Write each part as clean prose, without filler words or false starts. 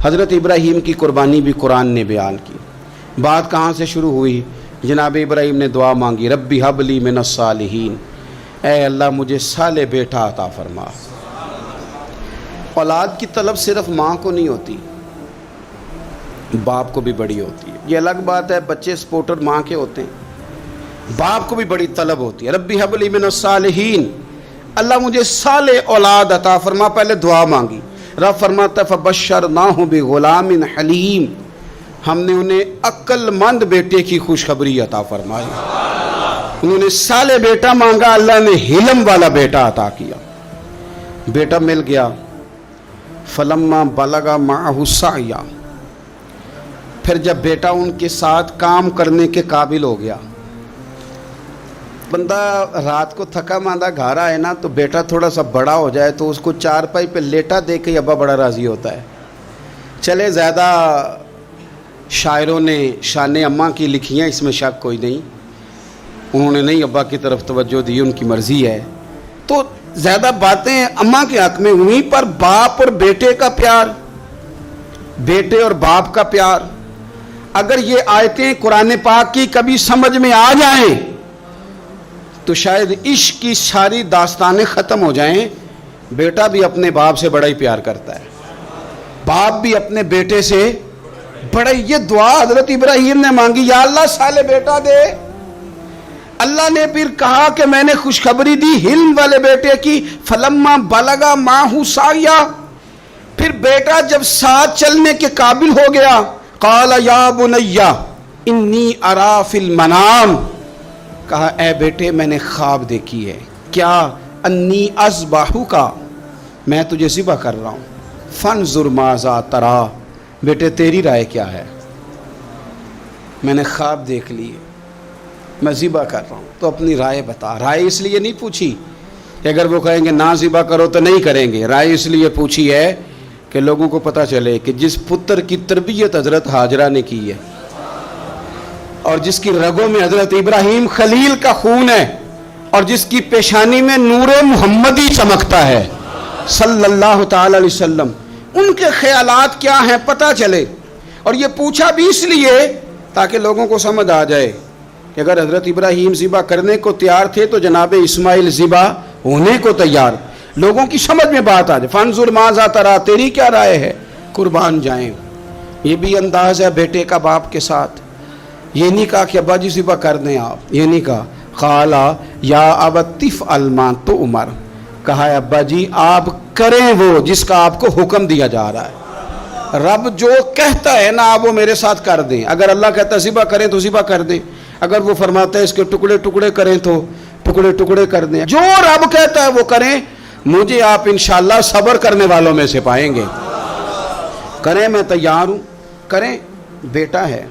हज़रत इब्राहीम की कुर्बानी भी कुरान ने बयान की। बात कहाँ से शुरू हुई? जनाब इब्राहीम ने दुआ मांगी, रब्बी हबली मिनस सालिहीन, ऐ अल्लाह मुझे साले बेटा अता फरमा। औलाद की तलब सिर्फ माँ को नहीं होती, बाप को भी बड़ी होती है। ये अलग बात है, बच्चे सपोर्टर माँ के होते हैं, बाप को भी बड़ी तलब होती है। रब्बी हबली मिनस सालिहीन, अल्लाह मुझे साले औलाद अता फरमा। पहले दुआ मांगी। रब फरमाता फबश्शरनाहु बिगुलामिन हलीम, हमने उन्हें अक्लमंद बेटे की खुशखबरी अता फरमाई। उन्होंने साले बेटा मांगा, अल्लाह ने हिलम वाला बेटा अता किया। बेटा मिल गया। फलम्मा बलगा माहु साया, फिर जब बेटा उनके साथ काम करने के काबिल हो गया, बंदा रात को थका मांदा घर आए ना तो बेटा थोड़ा सा बड़ा हो जाए तो उसको चारपाई पे लेटा देख के अब्बा बड़ा राज़ी होता है। चले ज़्यादा शायरों ने शान अम्मा की लिखी हैं, इसमें शक कोई नहीं, उन्होंने नहीं अब्बा की तरफ तवज्जो दी, उनकी मर्ज़ी है। तो ज़्यादा बातें अम्मा के हक़ में हुई, पर बाप और बेटे का प्यार, बेटे और बाप का प्यार, अगर ये आयतें कुरान पाक की कभी समझ में आ जाएं तो शायद इश्क की सारी दास्तानें ख़त्म हो जाएं। बेटा भी अपने बाप से बड़ा ही प्यार करता है, बाप भी अपने बेटे से बड़ा। ये दुआ हज़रत इब्राहीम ने मांगी, या अल्लाह साले बेटा दे। अल्लाह ने फिर कहा कि मैंने खुशखबरी दी हिल्म वाले बेटे की। फलम्मा बलगा माहु साया, फिर बेटा जब साथ चलने के काबिल हो गया, काला या बुनैया इन्नी अरा फिल मनाम, कहा ए बेटे मैंने ख्वाब देखी है। क्या? अन्नी अज़बाहु का, मैं तुझे ज़िबा कर रहा हूँ। फंजुर माज़ा तरा, बेटे तेरी राय क्या है? मैंने ख्वाब देख ली, मैं ज़िबा कर रहा हूँ, तो अपनी राय बता। राय इसलिए नहीं पूछी कि अगर वो कहेंगे ना ज़िबा करो तो नहीं करेंगे, राय इसलिए पूछी है कि लोगों को पता चले कि जिस पुत्र की तरबियत हज़रत हाजरा ने की है और जिसकी रगों में हज़रत इब्राहीम खलील का खून है और जिसकी पेशानी में नूरे मुहम्मदी चमकता है सल्लल्लाहु ताला अलैहि वसल्लम, उनके ख्यालात क्या हैं पता चले। और ये पूछा भी इसलिए ताकि लोगों को समझ आ जाए कि अगर हज़रत इब्राहीम ज़िबा करने को तैयार थे तो जनाब इस्माइल ज़िबा होने को तैयार। लोगों की समझ में बात आ जाए। फंजुर माज़ा तरा, तेरी क्या राय है, कुर्बान जाएं। ये भी अंदाज़ है बेटे का बाप के साथ। ये नहीं कहा कि अब्बा जी ज़िबा कर दें आप, ये नहीं कहा। खाला या अबतिफ अलमा तो उमर, कहा है अब्बा जी आप करें वो जिसका आपको हुक्म दिया जा रहा है। रब जो कहता है ना आप वो मेरे साथ कर दें। अगर अल्लाह कहता है ज़िबा करें तो ज़िबा कर दें, अगर वो फरमाता है इसके टुकड़े टुकड़े करें तो टुकड़े टुकड़े कर दें। जो रब कहता है वो करें। मुझे आप इंशाअल्लाह सब्र करने वालों में से पाएंगे। करें, मैं तैयार हूँ, करें। बेटा है।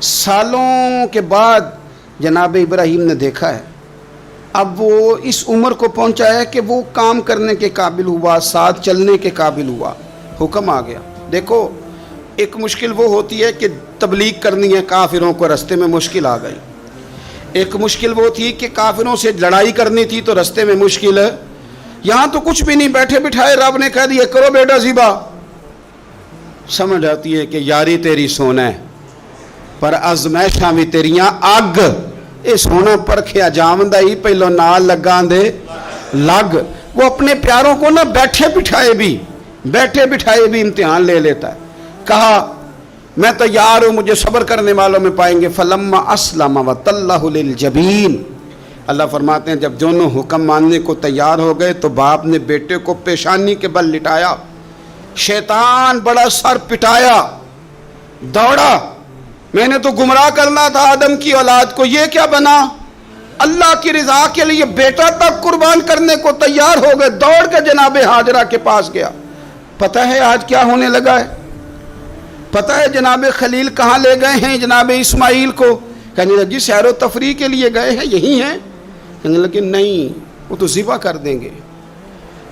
सालों के बाद जनाब इब्राहीम ने देखा है, अब वो इस उम्र को पहुंचा है कि वो काम करने के काबिल हुआ, साथ चलने के काबिल हुआ, हुक्म आ गया। देखो एक मुश्किल वो होती है कि तबलीग करनी है, काफिरों को रास्ते में मुश्किल आ गई। एक मुश्किल वो थी कि काफिरों से लड़ाई करनी थी तो रास्ते में मुश्किल है। यहाँ तो कुछ भी नहीं, बैठे बिठाए रब ने कह दिया करो बेटा ज़िबा। समझ आती है कि यारी तेरी सोना है पर अज़मैशां भी तेरियां अग। ये सोना परखिया जामदा ही पहलो नाल लगा दे लग। वो अपने प्यारों को ना बैठे बिठाए भी इम्तिहान ले लेता है। कहा मैं तैयार हूँ, मुझे सब्र करने वालों में पाएंगे। फलम्मा अस्लमा व तल्लहु लिल जबीन, अल्लाह फरमाते हैं जब दोनों हुक्म मानने को तैयार हो गए तो बाप ने बेटे को पेशानी के बल लिटाया। शैतान बड़ा सर पिटाया, दौड़ा, मैंने तो गुमराह करना था आदम की औलाद को, ये क्या बना। अल्लाह की रज़ा के लिए बेटा तक कुर्बान करने को तैयार हो गए। दौड़ के जनाब हाजरा के पास गया। पता है आज क्या होने लगा है? पता है जनाब खलील कहाँ ले गए हैं जनाब इस्माइल को? कहने लगी सैर व तफरी के लिए गए हैं, यही हैं। कहने लगे नहीं, वो तो ज़िबा कर देंगे।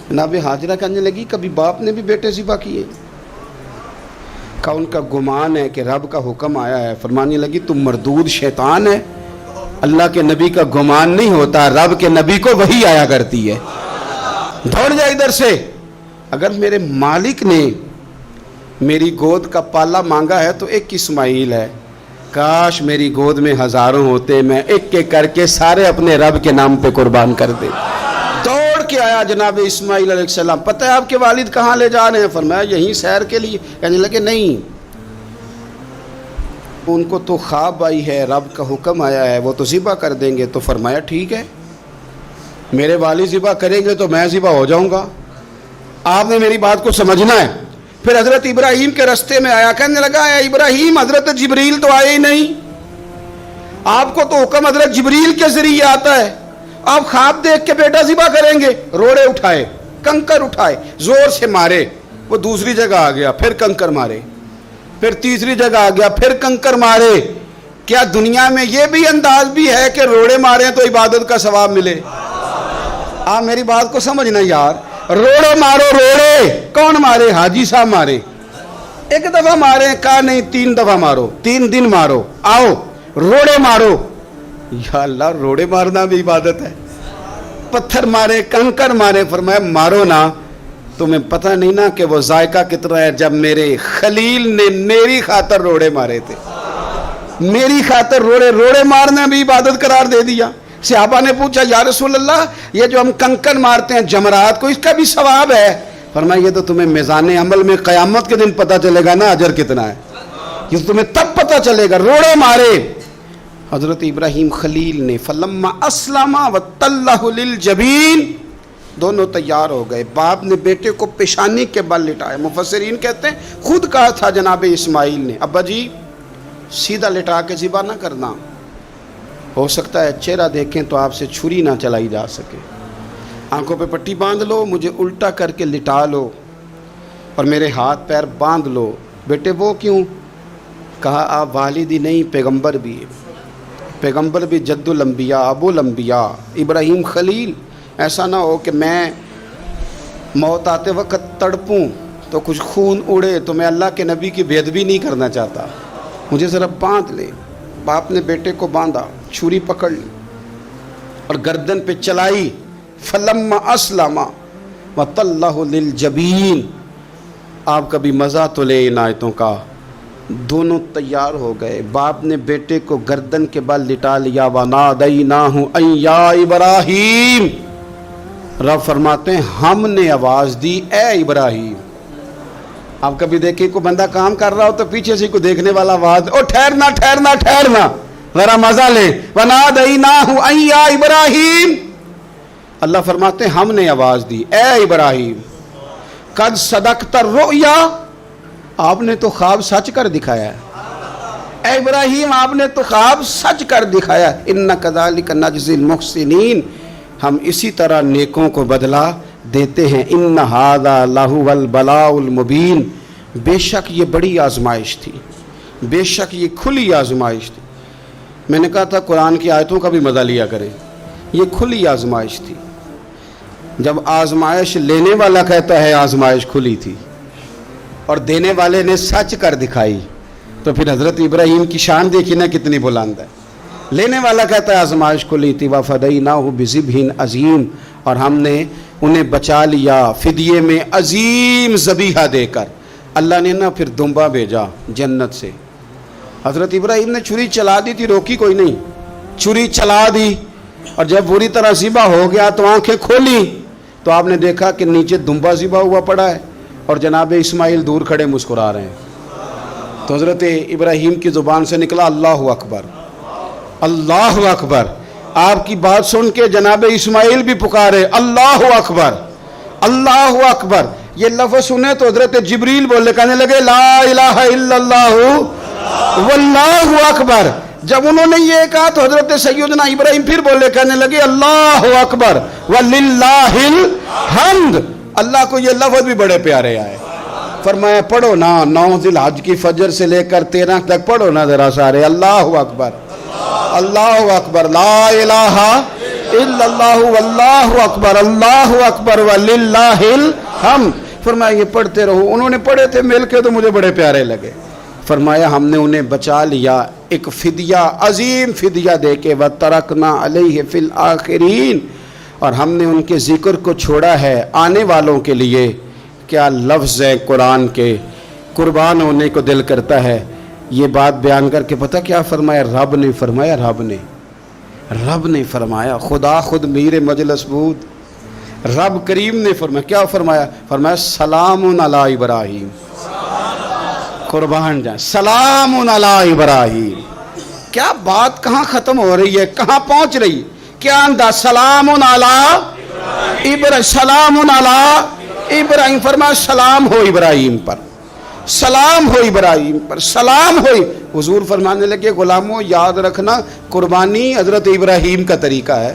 जनाब हाजरा कहने लगी कभी बाप ने भी बेटे ज़िबा किए? का उनका गुमान है कि रब का हुक्म आया है। फरमाने लगी तुम मरदूद शैतान है, अल्लाह के नबी का गुमान नहीं होता, रब के नबी को वही आया करती है। दौड़ जा इधर से। अगर मेरे मालिक ने میری گود کا پالا مانگا ہے تو ایک اسماعیل ہے، کاش میری گود میں ہزاروں ہوتے، میں ایک ایک کر کے سارے اپنے رب کے نام پہ قربان کر دے۔ دوڑ کے آیا جناب اسماعیل علیہ السلام، پتہ ہے آپ کے والد کہاں لے جا رہے ہیں؟ فرمایا یہیں سیر کے لیے۔ کہنے لگے نہیں، ان کو تو خواب آئی ہے، رب کا حکم آیا ہے، وہ تو ذبح کر دیں گے۔ تو فرمایا ٹھیک ہے، میرے والد ذبح کریں گے تو میں ذبح ہو جاؤں گا، آپ نے میری بات کو سمجھنا ہے۔ پھر حضرت ابراہیم کے رستے میں آیا، کہنے لگا اے ابراہیم، حضرت جبریل تو آئے ہی نہیں، آپ کو تو حکم حضرت جبریل کے ذریعے آتا ہے، آپ خواب دیکھ کے بیٹا ذبح کریں گے؟ روڑے اٹھائے، کنکر اٹھائے، زور سے مارے، وہ دوسری جگہ آ گیا، پھر کنکر مارے، پھر تیسری جگہ آ گیا، پھر کنکر مارے۔ کیا دنیا میں یہ بھی انداز بھی ہے کہ روڑے ماریں تو عبادت کا ثواب ملے؟ آپ میری بات کو سمجھنا یار، روڑے مارو، روڑے کون مارے؟ حاجی صاحب مارے، ایک دفعہ مارے، کہا نہیں 3 دفعہ مارو، 3 دن مارو، آؤ روڑے مارو۔ یا اللہ، روڑے مارنا بھی عبادت ہے؟ پتھر مارے، کنکر مارے، فرمایا مارو نا، تمہیں پتہ نہیں نا کہ وہ ذائقہ کتنا ہے جب میرے خلیل نے میری خاطر روڑے مارے تھے، میری خاطر روڑے مارنا بھی عبادت قرار دے دیا۔ صحابہ نے پوچھا یا رسول اللہ، یہ جو ہم کنکر مارتے ہیں جمرات کو، اس کا بھی ثواب ہے؟ فرمایا یہ تو تمہیں میزان عمل میں قیامت کے دن پتہ چلے گا نا اجر کتنا ہے، یہ تمہیں تب پتہ چلے گا۔ روڑے مارے حضرت ابراہیم خلیل نے، فلما اسلم وتلہ للجبین، دونوں تیار ہو گئے، باپ نے بیٹے کو پیشانی کے بل لٹایا۔ مفسرین کہتے ہیں خود کہا تھا جناب اسماعیل نے، ابا جی سیدھا لٹا کے ذبح نہ کرنا، ہو سکتا ہے چہرہ دیکھیں تو آپ سے چھری نہ چلائی جا سکے، آنکھوں پہ پٹی باندھ لو، مجھے الٹا کر کے لٹا لو اور میرے ہاتھ پیر باندھ لو۔ بیٹے وہ کیوں؟ کہا آپ والد ہی نہیں، پیغمبر بھی، پیغمبر بھی جد الانبیاء، ابو الانبیاء ابراہیم خلیل، ایسا نہ ہو کہ میں موت آتے وقت تڑپوں تو کچھ خون اڑے، تو میں اللہ کے نبی کی بے ادبی نہیں کرنا چاہتا، مجھے ذرا باندھ لے۔ باپ نے بیٹے کو باندھا، چھری پکڑ لی اور گردن پہ چلائی، فلما اسلم وتلہ للجبین۔ آپ کبھی مزہ تو لے ان آیتوں کا، دونوں تیار ہو گئے، باپ نے بیٹے کو گردن کے بل لٹا لیا، وَنَادَيْنَاهُ أَن يَا إِبْرَاهِيمُ، رب فرماتے ہیں ہم نے آواز دی اے ابراہیم۔ آپ کبھی دیکھیں کوئی بندہ کام کر رہا ہو تو پیچھے سے کوئی دیکھنے والا آواز، او ٹھہرنا ٹھہرنا ٹھہرنا، ذرا مزہ لے، وَنَادَيْنَاهُ أَن يَا إِبْرَاهِيمُ، اللہ فرماتے ہیں ہم نے آواز دی اے ابراہیم، قد صدقت الرؤیا، آپ نے تو خواب سچ کر دکھایا ہے، اے ابراہیم آپ نے تو خواب سچ کر دکھایا، اِنَّ كَذَلِكَ نَجْزِي الْمُحْسِنِينَ، ہم اسی طرح نیکوں کو بدلہ دیتے ہیں، اِنَّ هَذَا لَهُوَ الْبَلَاءُ الْمُبِينُ، بے شک یہ بڑی آزمائش تھی، بے شک یہ کھلی آزمائش تھی۔ میں نے کہا تھا قرآن کی آیتوں کا بھی مزہ لیا کریں، یہ کھلی آزمائش تھی۔ جب آزمائش لینے والا کہتا ہے آزمائش کھلی تھی اور دینے والے نے سچ کر دکھائی، تو پھر حضرت ابراہیم کی شان دیکھی نا کتنی بلند ہے۔ لینے والا کہتا ہے آزمائش کھلی تھی، وَفَدَيْنَاهُ بِذِبْحٍ عَظِيمٍ، اور ہم نے انہیں بچا لیا فدیے میں عظیم ذبیحہ دے کر۔ اللہ نے نا پھر دمبا بھیجا جنت سے، حضرت ابراہیم نے چھری چلا دی تھی، روکی کوئی نہیں، چھری چلا دی، اور جب پوری طرح ذبح ہو گیا تو آنکھیں کھولی تو آپ نے دیکھا کہ نیچے دمبا ذبح ہوا پڑا ہے اور جناب اسماعیل دور کھڑے مسکرا رہے ہیں۔ تو حضرت ابراہیم کی زبان سے نکلا اللہ اکبر، اللہ اکبر۔ آپ کی بات سن کے جناب اسماعیل بھی پکارے اللہ اکبر، اللہ اکبر۔ یہ لفظ سنے تو حضرت جبریل بولے، کہنے لگے لا الہ الا اللہ واللہ اکبر۔ جب انہوں نے یہ کہا تو حضرت سیدنا ابراہیم پھر بولے، کہنے لگے اللہ اکبر وللہ الحمد۔ اللہ کو یہ لفظ بھی بڑے پیارے آئے، فرمایا پڑھو نا 9 ذی الحج کی فجر سے لے کر 13 تک پڑھو نا ذرا سارے، اللہ اکبر اللہ اکبر، لا الہ الا اللہ واللہ اکبر، اللہ اکبر وللہ الحمد۔ فرمایا یہ پڑھتے رہو۔ انہوں نے پڑھے تھے مل کے تو مجھے بڑے پیارے لگے۔ فرمایا ہم نے انہیں بچا لیا ایک فدیہ، عظیم فدیہ دے کے، وَتَرَكْنَا عَلَيْهِ فِي الْآخِرِينَ، اور ہم نے ان کے ذکر کو چھوڑا ہے آنے والوں کے لیے۔ کیا لفظ ہے قرآن کے، कुर्बान होने को दिल करता है। ये बात बयान करके पता क्या फरमाया? रब ने फरमाया, रब ने फरमाया, खुदा खुद मीर मजलिस बूद, रब करीम ने फरमाया, क्या फरमाया? फरमाया सलामुन अला इब्राहीम, कुर्बान जाए, सलामुन अला इब्राहीम। क्या बात कहाँ ख़त्म हो रही है, कहाँ पहुँच रही? क्या अंदाज? सलामुन अला इब्राहीम, सलामुन अला इब्राहीम। फरमाया सलाम हो इब्राहीम पर, सलाम हो इब्राहीम पर, सलाम हो। हुजूर फरमाने लगे, गुलामों याद रखना कुर्बानी हज़रत इब्राहीम का तरीका है।